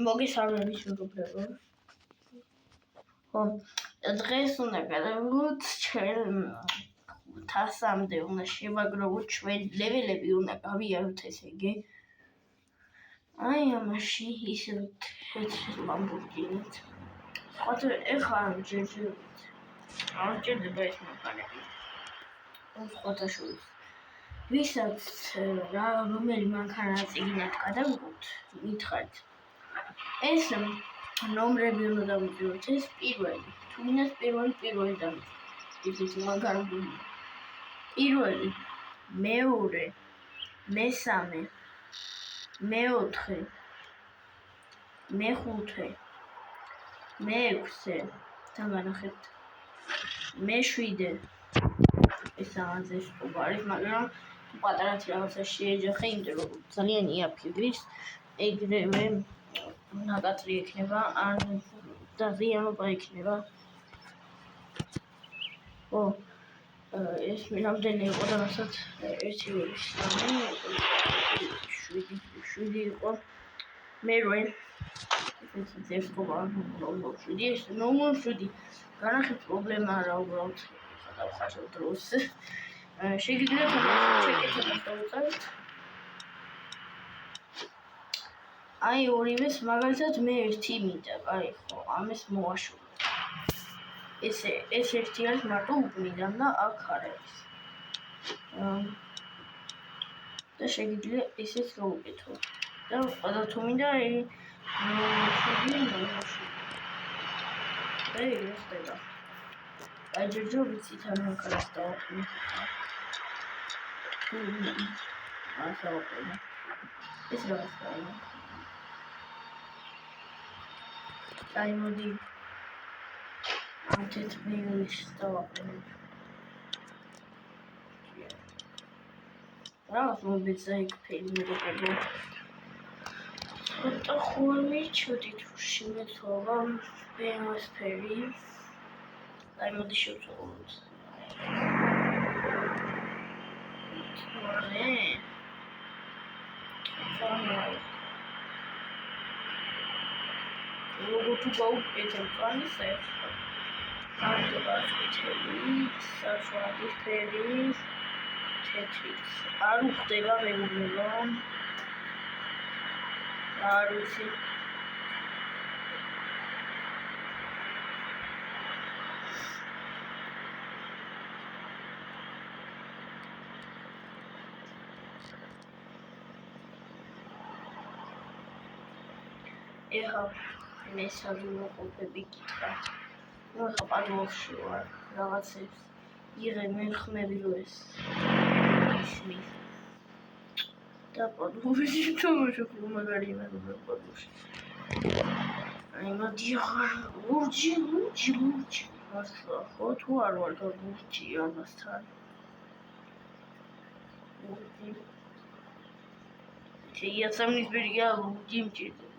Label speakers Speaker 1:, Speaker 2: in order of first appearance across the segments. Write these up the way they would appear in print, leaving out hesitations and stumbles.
Speaker 1: მოგესალმებით მეგობრებო. ხო, დღეს უნდა გადავიღოთ ჩვენ 500-მდე უნდა შევაგროვოთ ჩვენ ლეველები უნდა გავიაროთ ესე იგი. აი ამაში ისევ თეთრი ლამბორგინით. ხოთე ეხლა ჯერჯერობით. არ ჭირდება ეს მაგალითი. ხოთა შორის. ვისაც რომელი მანქანა წიგნად გადავიღოთ, მითხარით. ეს ნომრები უნდა დავიძიოთ ეს პირველი. თუნდაც პირველი დავიძიოთ. ისიც მაგარული. პირველი, მეორე, მესამე, მეოთხე, მეხუთე, მეექვსე, დაგანახეთ. მეშვიდე. ეს აღაზე სკობა არის, მაგრამ პატარაც რაღაცა შეეჯახე, იმიტომ რომ ძალიან იაფი ეგრევე ნაკაწრი ექნება, ან დაზიანება ექნება. ო ეს რამდენი იყო და რასაც 1 2 3 7 იყო. მერვე ეს სკობა ნომერ 7 ეს ნომერ 7 განახეთ პრობლემა არა უბრალოდ დავხარჯავ დროს. შეგიძლიათ ჩეკეთებას დავუწყებთ. აი ორივეს მაგალითად მე ერთი მინდა, აი ხო, ამას მოვაშორებ. ეს ერთი არის მარტო უკნიდან და აქ არის. და შეგიძლია ისიც გავუკეთო. და ყველა თუ მინდა აი ეს ხდება. აი ჯერჯერობით ცითარ მანქანას დავაყენე. ასაუბრე. ეს რაღაცა. აი მოდი ამით მეილის დავაყენე. რაღაც მომბეცა იქ ფერი მეგობრებო. ცოტა ხოლმე ჩოდი თუ შემეცვალა ბენოს ფერი. აი მოდი შევწავლოთ. Logo tu გაუკეთებ კანის ახლა. კარგად ვიჩელი, საშუალო ფერი, თეთრი. არ უხდება მეგობრებო. არ ვიცი. ეხლა მესაჯულო ყოფები გითხრა. ნუ ახლა პადლოვში ვარ, რაღაცებს იღე მეხმები რო ეს ისმის. და პადლოვში თამაშობ მაგარი მეგობრებო პადლოვში. აი მოდი ახლა ლურჯი. ახლა ხო თუ არ ვარ ლურჯი ამასთან. ლურჯი. შეიაცამნის ბერია ლურჯი მჭირდება.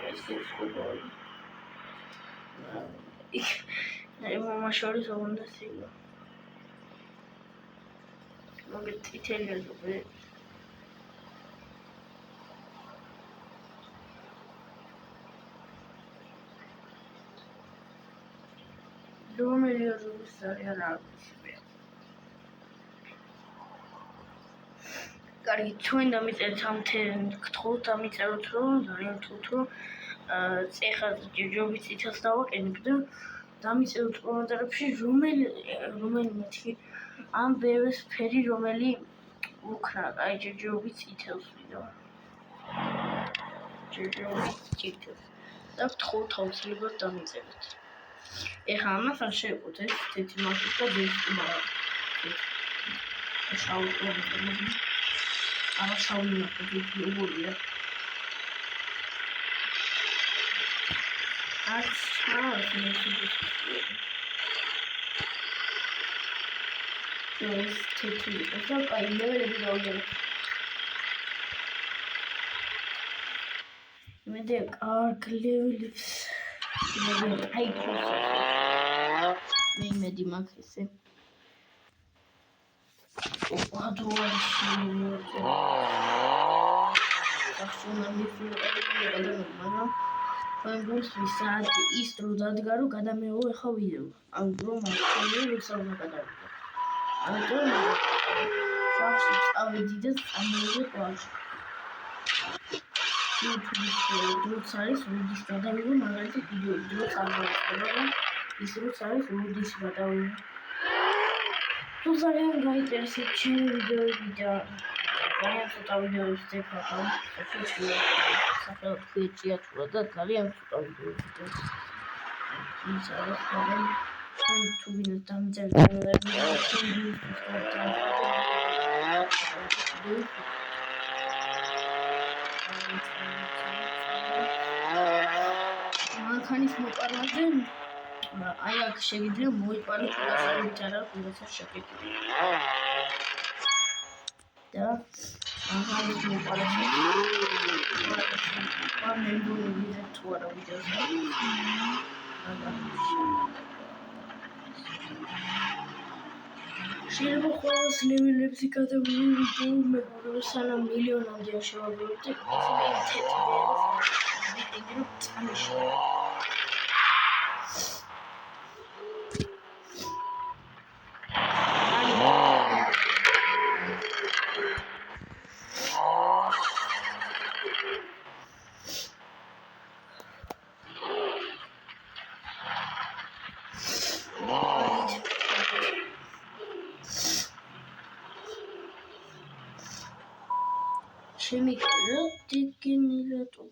Speaker 1: ეს სკოლი. აი მამა შორის უნდა სიგა. მოგეთითელები. რომელი არის ძალიან არის. კარგი, ჩვენ დამიწერეთ ამ გთხოვთ დამიწეროთ რომ ძალიან თუთ რომ წეხა ჯერჯერობით ცითელს დავაყენებ და დამიწეროთ კომენტარებში რომელი მეთქი ამ ბევრს ფერი რომელი უკრა აი ჯერჯერობით ცითელს ვიდო. ჯერჯერობით ცითელს და გთხოვთ აუცილებლად დამიწეროთ. ეხლა ამას არ შევყოთ ეს თეთრი მასკა და ძირსკობა. შავი პრობლემა. არა შავი მასკა უგურია. ეს თეთრი და კაი ლეველები დავიარეთ. მე და კარგ ლეველებს აი მე მედი მაგ ესე. ოპა დუაში გულისთვის საათი ის დრო დადგა, რომ გადამეულო ეხა ვიდეო. ამ დრო მართალია როცა უნდა გადავიდე. ამიტომ სახლში წავედი და წამოვიდე კლასში. YouTube-ის დროც არის, როდის გადავიდე, მაგალითად ვიდეოები დროც არ გავიწყდება და ის დროც არის, როდის გადავიდე. თუ ძალიან გაინტერესებთ ჩემი ვიდეოები და ძალიან ცოტა ვიდეოებს დეფაქავ, სახელად ქვია და ძალიან ცოტა ვიდეოები დეფაქავ. ის არის მაგრამ თუ ვინმეს დამწერთ მანქანის მოპარვაზე აი აქ შეგიძლია მოიპაროთ გასაგებით არა ვიღაცას შეკეთება და მანქანის მოპარვაზე მეგონი ვიდეო თუ არა ვიდეოს შეიძლება ხოლმე ლეველებზე გადავიდე ვიდეო მეგობრებო სანამ მილიონამდე შევაგროვებთ ისინი თეთრ ვიდეო წამიშო შემიკრა დეგენერატორ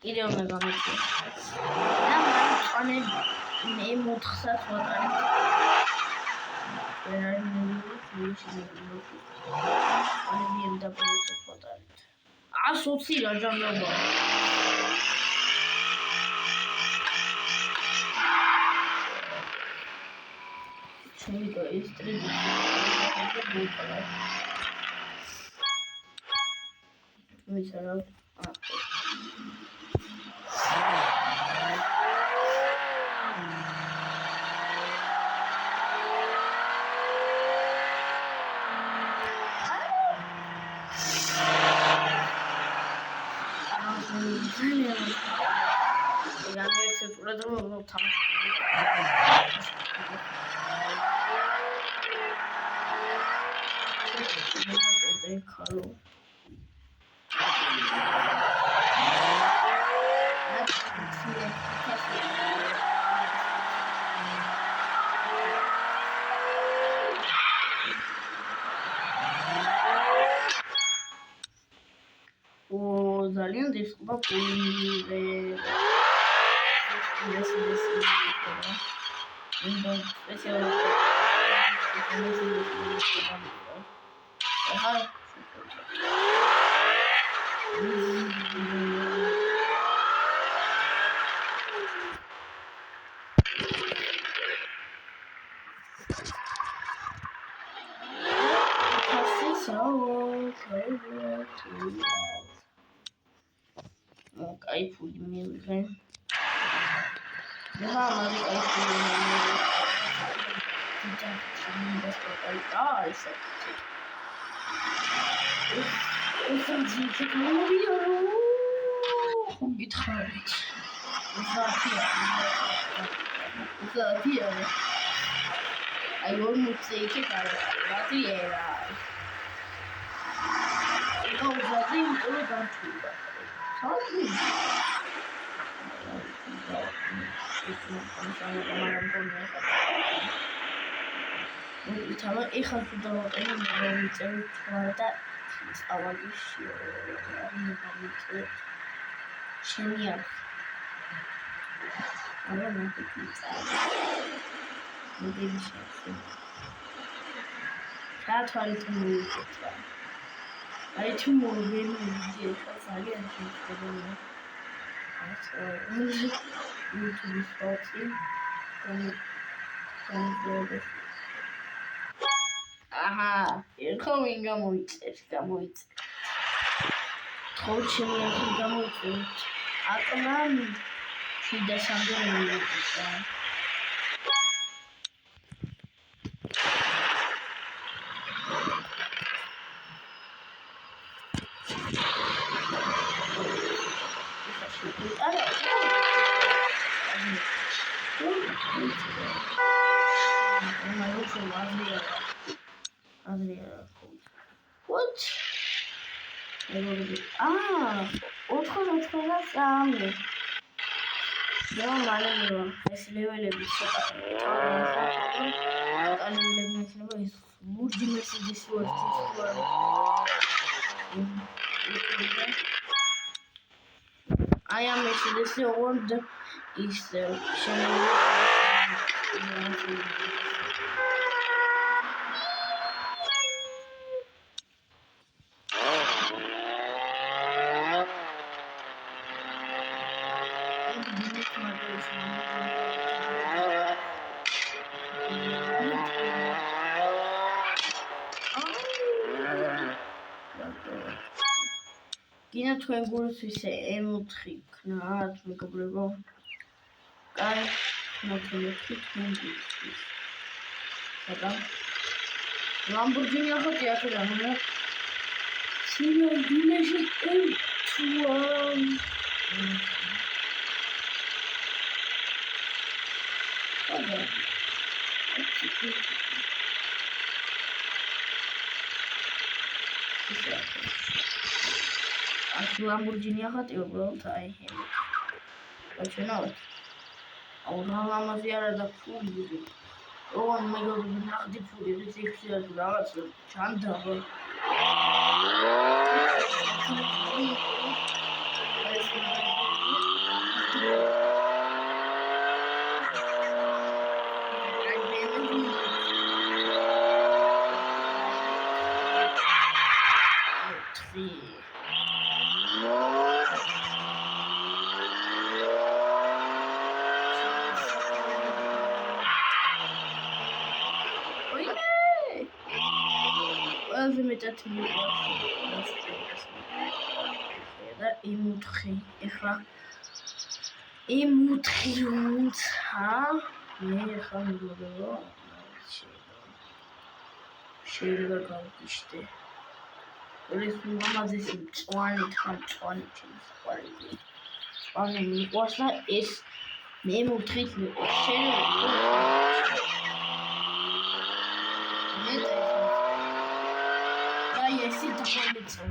Speaker 1: კიდევ მე გამიწევ და მანქანე მე მოთხსაც ვატარებ BMW-ს ვატარებ 120 რა ჯამრობა შემიგო ის ტრიდი ვისარავ ძალიან დისკობა პულივე ეს კაიფული მივიღე ეხლა მაგის აი 40 იქი კარგი ერა. ეხლა უზადი იმიტომ დამჭირდა. საერთოდ ითამა ეხლა თუ დავაყენე მოვიწევი თვალ და წავადი შენი აქვს არა მოგიწა მოდელი შეხი თვალი თუ მოვიწევ აი თუ მოვიწევ ეხლა ძალიან შეგვიძლია YouTube სპორტი განსხვავებული აჰა ერთხელ ვინ გამოიწევს თხოვჩემი ახლა გამოიწევს აკმან შიდა სამდრომი მოვიწევ What? ოთხ-ოთხ-3. და მალე ეს ლეველები ცოტა ლეველები მეცნება ის ლურჯი მესიჯის ვარ აი ამ მესიჯის ოღონდ ის Gina twin gurus we say M3 knat microblego. Guy not to make it twin gurus. Lamborghini hot yakada. Sino dineshi M2. Lamborghini hati ubralt ai hem. Починали. А вона мазяра да фули. Он мега нахди фули, десь все збиралися. Чанда. Met ეხლა ემუტრიუნც მე ხა მიგობრო შეიძლება გავკიშდე ეს მამაზესი მწვანე თამწვანე ჩემსყარი სპამი მიყვარს და ეს მე მუტრით Yes, it's a